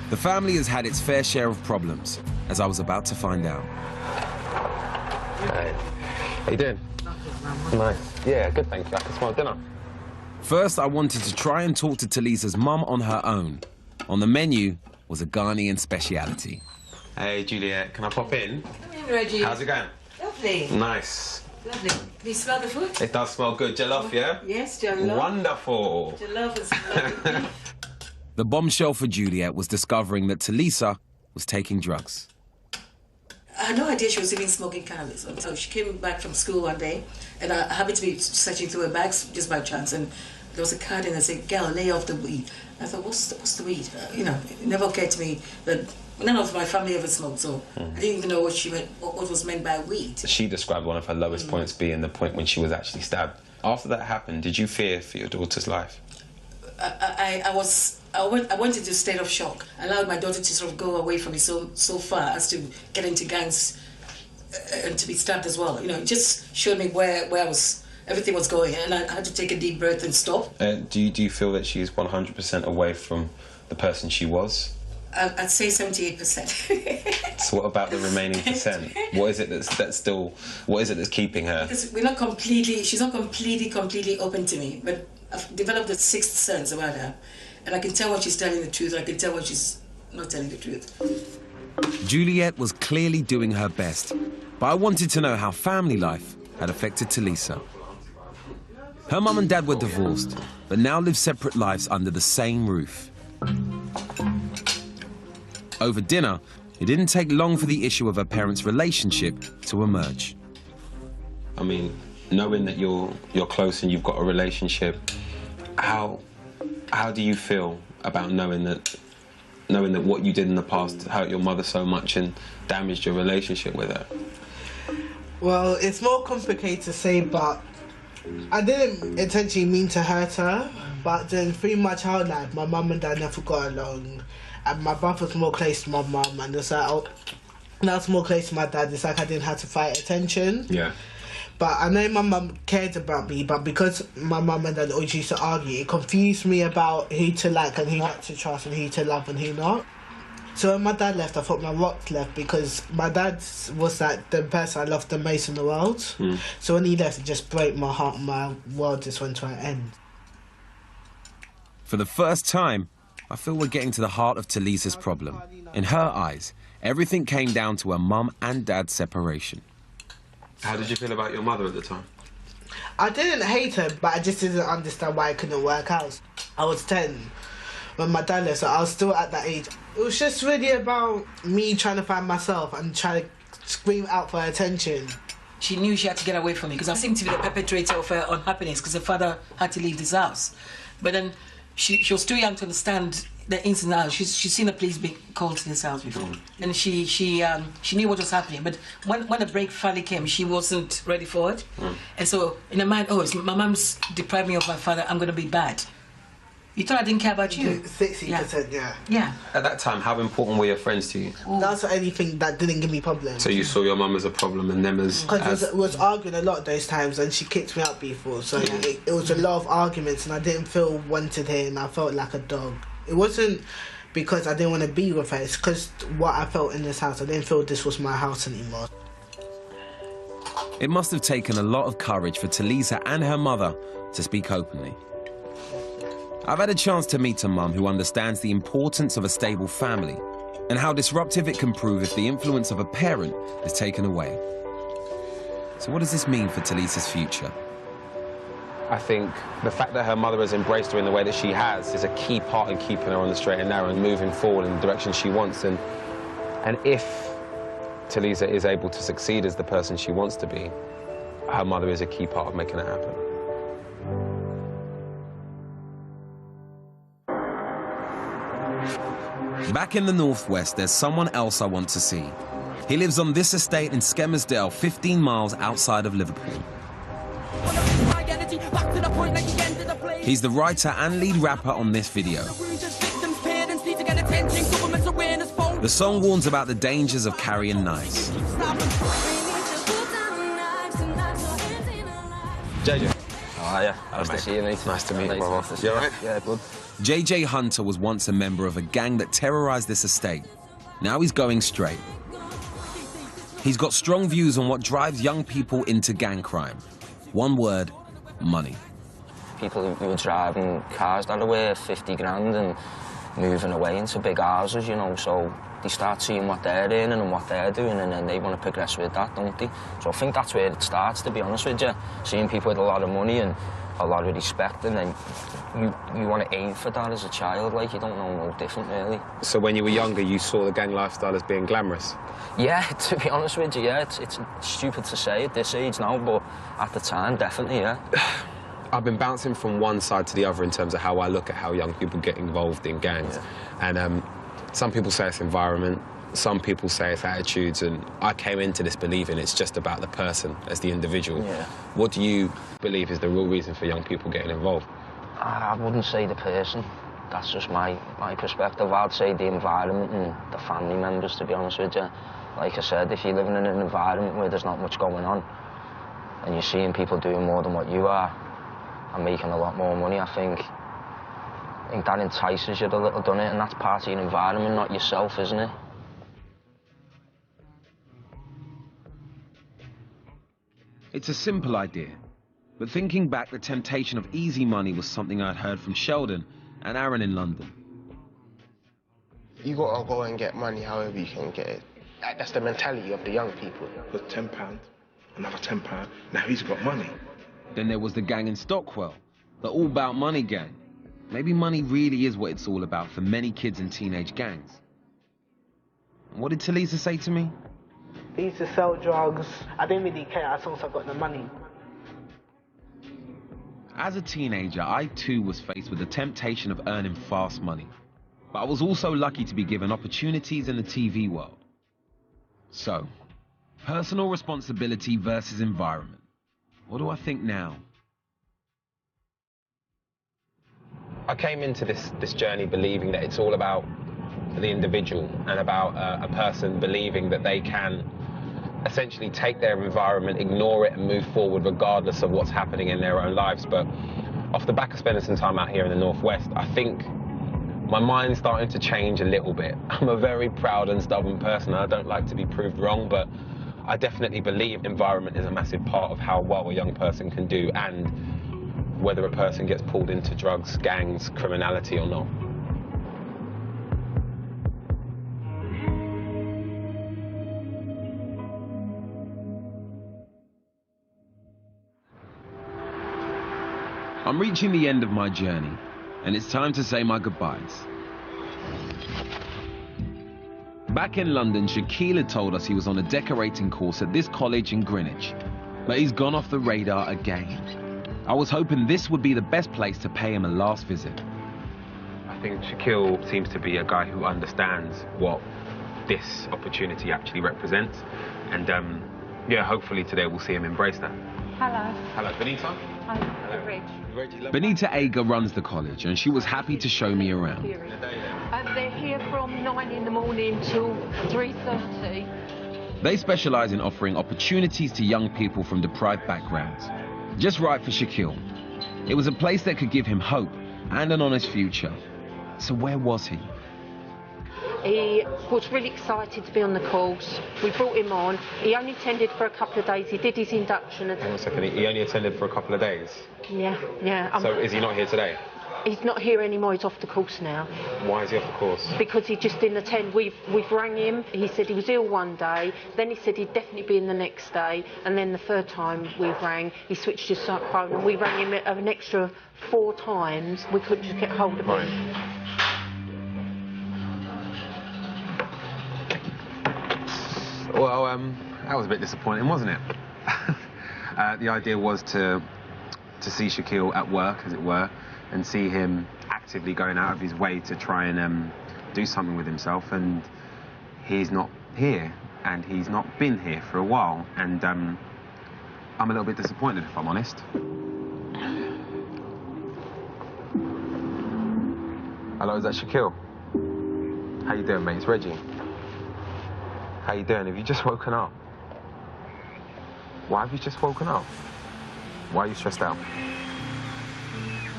The family has had its fair share of problems, as I was about to find out. Hey, how you doing? Nice. Yeah, good, thank you. I can smell dinner. First, I wanted to try and talk to Talisa's mum on her own. On the menu was a Ghanaian speciality. Hey, Juliet, can I pop in? Come in, Reggie. How's it going? Lovely. Nice. Lovely. Can you smell the food? It does smell good. Jollof, yeah? Yes, jollof. Wonderful. Jollof is lovely. The bombshell for Juliet was discovering that Talisa was taking drugs. I had no idea she was even smoking cannabis. So she came back from school one day, and I happened to be searching through her bags just by chance, and there was a card in there that said, "Girl, lay off the weed." I thought, what's the weed? You know, it never occurred to me that none of my family ever smoked, so I didn't even know what was meant by weed. She described one of her lowest points being the point when she was actually stabbed. After that happened, did you fear for your daughter's life? I went into a state of shock. I allowed my daughter to sort of go away from me so far as to get into gangs and to be stabbed as well. You know, it just showed me where everything was going, and I had to take a deep breath and stop. Do you feel that she's 100% away from the person she was? I'd say 78%. So what about the remaining percent? What is it that's keeping her? Because she's not completely open to me, but I've developed a sixth sense about her. And I can tell when she's telling the truth, I can tell when she's not telling the truth. Juliet was clearly doing her best, but I wanted to know how family life had affected Talisa. Her mum and dad were divorced, but now live separate lives under the same roof. Over dinner, it didn't take long for the issue of her parents' relationship to emerge. I mean, knowing that you're close and you've got a relationship, how do you feel about knowing that what you did in the past hurt your mother so much and damaged your relationship with her? Well, it's more complicated to say, but I didn't intentionally mean to hurt her, but then through my child life, my mum and dad never got along, and my brother's more close to my mum, and it's like, and I was more close to my dad, it's like I didn't have to fight attention. Yeah. But I know my mum cared about me, but because my mum and dad always used to argue, it confused me about who to like and who not to trust and who to love and who not. So when my dad left, I thought my rocks left, because my dad was like the person I loved the most in the world. So when he left, it just broke my heart and my world just went to an end. For the first time, I feel we're getting to the heart of Talisa's problem. In her eyes, everything came down to her mum and dad's separation. How did you feel about your mother at the time? I didn't hate her, but I just didn't understand why it couldn't work out. I was 10 when my dad left, so I was still at that age. It was just really about me trying to find myself and trying to scream out for attention. She knew she had to get away from me, because I seemed to be the perpetrator of her unhappiness, because her father had to leave this house. But then she was too young to understand the ins and outs. She's seen the police being called to this house before, and she knew what was happening. But when the break finally came, she wasn't ready for it, and so in her mind, my mum's deprived me of my father. I'm going to be bad. You thought I didn't care about you? 60%, yeah. Yeah. At that time, how important were your friends to you? That's the only thing that didn't give me problems. So you saw your mum as a problem and them as... Because it was arguing a lot those times, and she kicked me out before, so it was a lot of arguments, and I didn't feel wanted here, and I felt like a dog. It wasn't because I didn't want to be with her, it's because what I felt in this house, I didn't feel this was my house anymore. It must have taken a lot of courage for Talisa and her mother to speak openly. I've had a chance to meet a mum who understands the importance of a stable family and how disruptive it can prove if the influence of a parent is taken away. So what does this mean for Talisa's future? I think the fact that her mother has embraced her in the way that she has is a key part in keeping her on the straight and narrow and moving forward in the direction she wants. And if Talisa is able to succeed as the person she wants to be, her mother is a key part of making it happen. Back in the northwest, there's someone else I want to see. He lives on this estate in Skelmersdale, 15 miles outside of Liverpool. He's the writer and lead rapper on this video. The song warns about the dangers of carrying knives. JJ. Oh, yeah. Nice to see you, mate. Nice to meet you, brother. You all right? Yeah, good. JJ Hunter was once a member of a gang that terrorized this estate. Now he's going straight. He's got strong views on what drives young people into gang crime. One word: money. People who were driving cars that are worth 50 grand and moving away into big houses, you know, so they start seeing what they're earning and what they're doing, and then they want to progress with that, don't they? So I think that's where it starts, to be honest with you. Seeing people with a lot of money and a lot of respect, and then you want to aim for that as a child, like, you don't know no different, really. So when you were younger, you saw the gang lifestyle as being glamorous? Yeah, to be honest with you, yeah. It's stupid to say at this age now, but at the time, definitely, yeah. I've been bouncing from one side to the other in terms of how I look at how young people get involved in gangs. Yeah. And some people say it's environment, some people say it's attitudes, and I came into this believing it's just about the person as the individual. Yeah. What do you believe is the real reason for young people getting involved? I wouldn't say the person. That's just my perspective. I'd say the environment and the family members, to be honest with you. Like I said, if you're living in an environment where there's not much going on and you're seeing people doing more than what you are and making a lot more money, I think that entices you a little, doesn't it? And that's part of your environment, not yourself, isn't it? It's a simple idea, but thinking back, the temptation of easy money was something I'd heard from Sheldon and Aaron in London. You gotta go and get money however you can get it. That's the mentality of the young people. With £10, another £10, now he's got money. Then there was the gang in Stockwell, the All About Money gang. Maybe money really is what it's all about for many kids in teenage gangs. And what did Talisa say to me? They used to sell drugs. I didn't really care as long as I got the money. As a teenager, I too was faced with the temptation of earning fast money. But I was also lucky to be given opportunities in the TV world. So, personal responsibility versus environment. What do I think now? I came into this journey believing that it's all about the individual and about a person believing that they can essentially take their environment, ignore it and move forward regardless of what's happening in their own lives. But off the back of spending some time out here in the Northwest, I think my mind's starting to change a little bit. I'm a very proud and stubborn person. I don't like to be proved wrong, but I definitely believe environment is a massive part of how well a young person can do and whether a person gets pulled into drugs, gangs, criminality or not. I'm reaching the end of my journey, and it's time to say my goodbyes. Back in London, Shaquille had told us he was on a decorating course at this college in Greenwich, but he's gone off the radar again. I was hoping this would be the best place to pay him a last visit. I think Shaquille seems to be a guy who understands what this opportunity actually represents, and yeah, hopefully today we'll see him embrace that. Hello. Hello, Benita. Hi, hello. Reg. Benita Ager runs the college, and she was happy to show me around. They're here from 9 in the morning till 3:30. They specialize in offering opportunities to young people from deprived backgrounds. Just right for Shaquille. It was a place that could give him hope and an honest future. So where was he? He was really excited to be on the course. We brought him on. He only attended for a couple of days. He did his induction. Hang on a second, he only attended for a couple of days? Yeah. So is he not here today? He's not here anymore. He's off the course now. Why is he off the course? Because he just didn't attend. We've rang him. He said he was ill one day. Then he said he'd definitely be in the next day. And then the third time we rang, he switched his phone and we rang him an extra 4 times. We couldn't just get hold of him. Well, that was a bit disappointing, wasn't it? The idea was to see Shaquille at work, as it were, and see him actively going out of his way to try and do something with himself, and he's not here, and he's not been here for a while, and I'm a little bit disappointed, if I'm honest. Hello, is that Shaquille? How you doing, mate? It's Reggie. How you doing? Have you just woken up? Why have you just woken up? Why are you stressed out?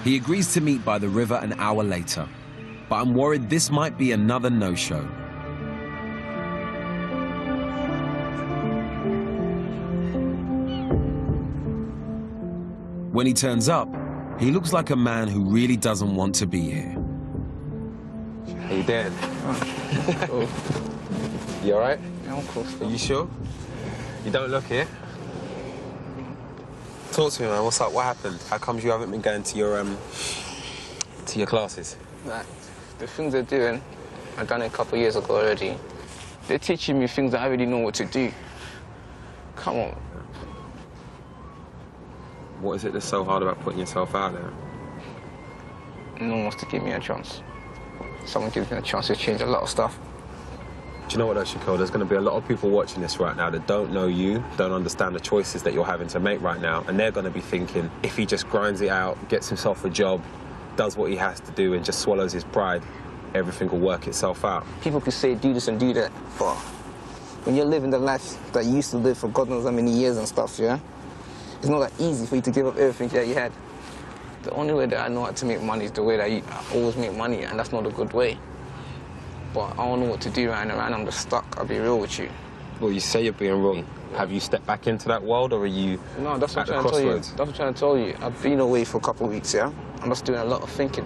He agrees to meet by the river an hour later, but I'm worried this might be another no-show. When he turns up, he looks like a man who really doesn't want to be here. How you doing? Oh. You all right? Yeah, of course. Are you sure? You don't look it. Talk to me, man. What's up? What happened? How comes you haven't been going to your classes? Like, the things they're doing, I've done it a couple of years ago already. They're teaching me things that I already know what to do. Come on. What is it that's so hard about putting yourself out there? No one wants to give me a chance. Someone gives me a chance to change a lot of stuff. Do you know what, though, Shaquille? There's going to be a lot of people watching this right now that don't know you, don't understand the choices that you're having to make right now, and they're going to be thinking, if he just grinds it out, gets himself a job, does what he has to do, and just swallows his pride, everything will work itself out. People could say, do this and do that, but when you're living the life that you used to live for God knows how many years and stuff, yeah? It's not that easy for you to give up everything that you had. The only way that I know how to make money is the way that I always make money, and that's not a good way. But I don't know what to do right now, and I'm just stuck, I'll be real with you. Well, you say you're being real. Have you stepped back into that world, or are you No, that's what at I'm the trying to tell you. crossroads? That's what I'm trying to tell you. I've been away for a couple of weeks, yeah? I'm just doing a lot of thinking.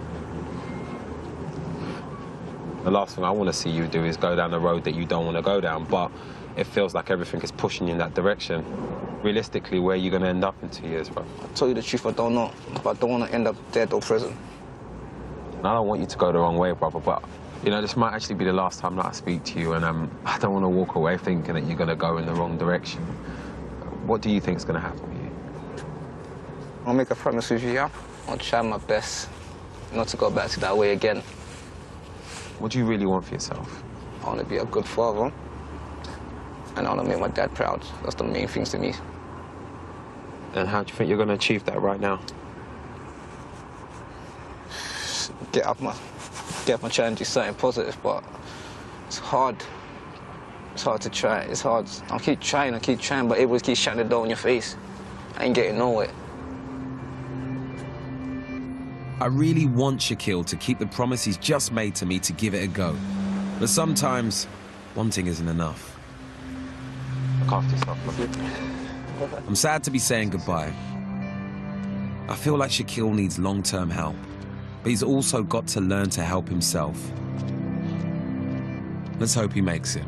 The last thing I want to see you do is go down the road that you don't want to go down, but it feels like everything is pushing you in that direction. Realistically, where are you going to end up in 2 years, bro? I'll tell you the truth, I don't know, but I don't want to end up dead or prison. And I don't want you to go the wrong way, brother, but, you know, this might actually be the last time that I speak to you, and I don't want to walk away thinking that you're going to go in the wrong direction. What do you think is going to happen with you? I'll make a promise with you, yeah? I'll try my best not to go back to that way again. What do you really want for yourself? I want to be a good father, and I want to make my dad proud. That's the main things to me. And how do you think you're going to achieve that right now? Get up my try and do something positive, but it's hard. It's hard to try. It's hard. I keep trying, but it always keeps shutting the door in your face. I ain't getting nowhere. I really want Shaquille to keep the promise he's just made to me to give it a go. But sometimes, wanting isn't enough. Look after yourself, I'm sad to be saying goodbye. I feel like Shaquille needs long-term help, but he's also got to learn to help himself. Let's hope he makes it.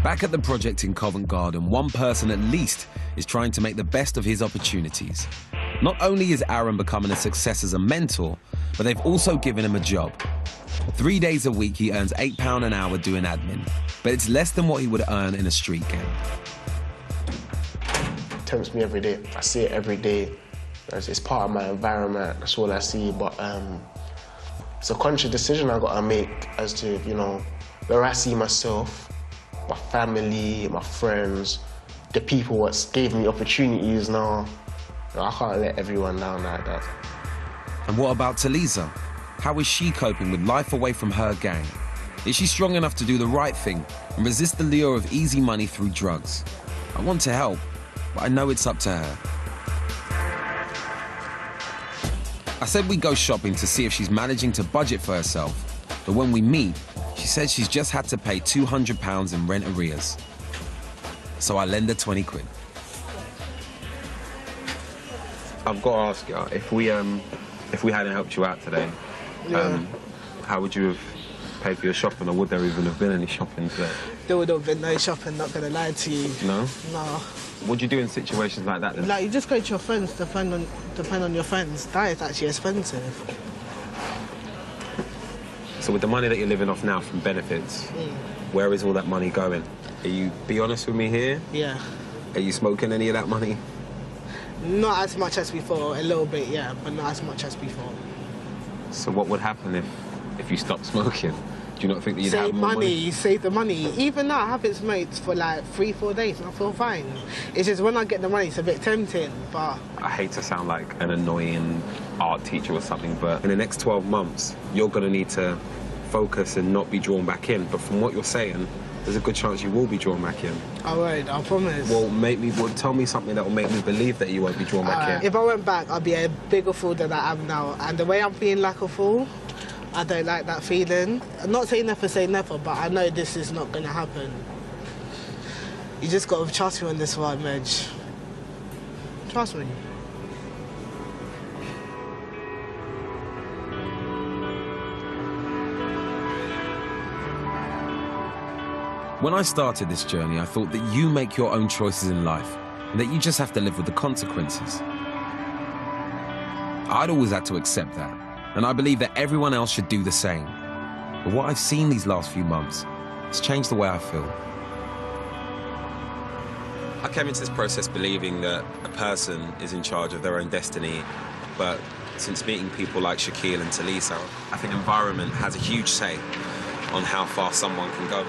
Back at the project in Covent Garden, one person at least is trying to make the best of his opportunities. Not only is Aaron becoming a success as a mentor, but they've also given him a job. 3 days a week, he earns £8 an hour doing admin, but it's less than what he would earn in a street gang. It tempts me every day. I see it every day. It's part of my environment, that's all I see, but it's a conscious decision I gotta make as to, you know, where I see myself, my family, my friends, the people what gave me opportunities now. You know, I can't let everyone down like that. And what about Taliza? How is she coping with life away from her gang? Is she strong enough to do the right thing and resist the lure of easy money through drugs? I want to help, but I know it's up to her. I said we'd go shopping to see if she's managing to budget for herself, but when we meet, she says she's just had to pay £200 in rent arrears. So I lend her 20 quid. I've got to ask you, if we hadn't helped you out today, how would you have paid for your shopping, or would there even have been any shopping today? There would have been no shopping, not gonna lie to you. No? No. What do you do in situations like that then? Like, you just go to your friends, depend on your friends. That is actually expensive. So with the money that you're living off now from benefits, where is all that money going? Be honest with me here? Yeah. Are you smoking any of that money? Not as much as before, a little bit, yeah, but not as much as before. So what would happen if you stopped smoking? Do you not think that you'd have more money? You save the money. Even now, I haven't smoked for like 3-4 days and I feel fine. It's just when I get the money, it's a bit tempting, but... I hate to sound like an annoying art teacher or something, but in the next 12 months, you're going to need to focus and not be drawn back in. But from what you're saying, there's a good chance you will be drawn back in. I won't, I promise. Well, tell me something that will make me believe that you won't be drawn back in. If I went back, I'd be a bigger fool than I am now. And the way I'm feeling like a fool, I don't like that feeling. I'm not saying never say never, but I know this is not going to happen. You just got to trust me on this one, Medj. Trust me. When I started this journey, I thought that you make your own choices in life and that you just have to live with the consequences. I'd always had to accept that, and I believe that everyone else should do the same. But what I've seen these last few months has changed the way I feel. I came into this process believing that a person is in charge of their own destiny, but since meeting people like Shaquille and Talisa, I think environment has a huge say on how far someone can go.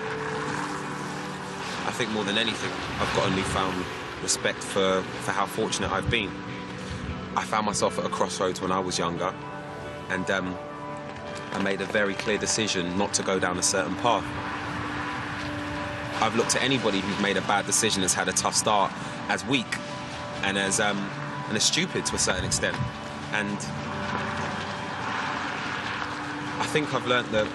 I think more than anything, I've got a newfound respect for how fortunate I've been. I found myself at a crossroads when I was younger, and I made a very clear decision not to go down a certain path. I've looked at anybody who's made a bad decision, has had a tough start, as weak and as stupid to a certain extent. And I think I've learnt that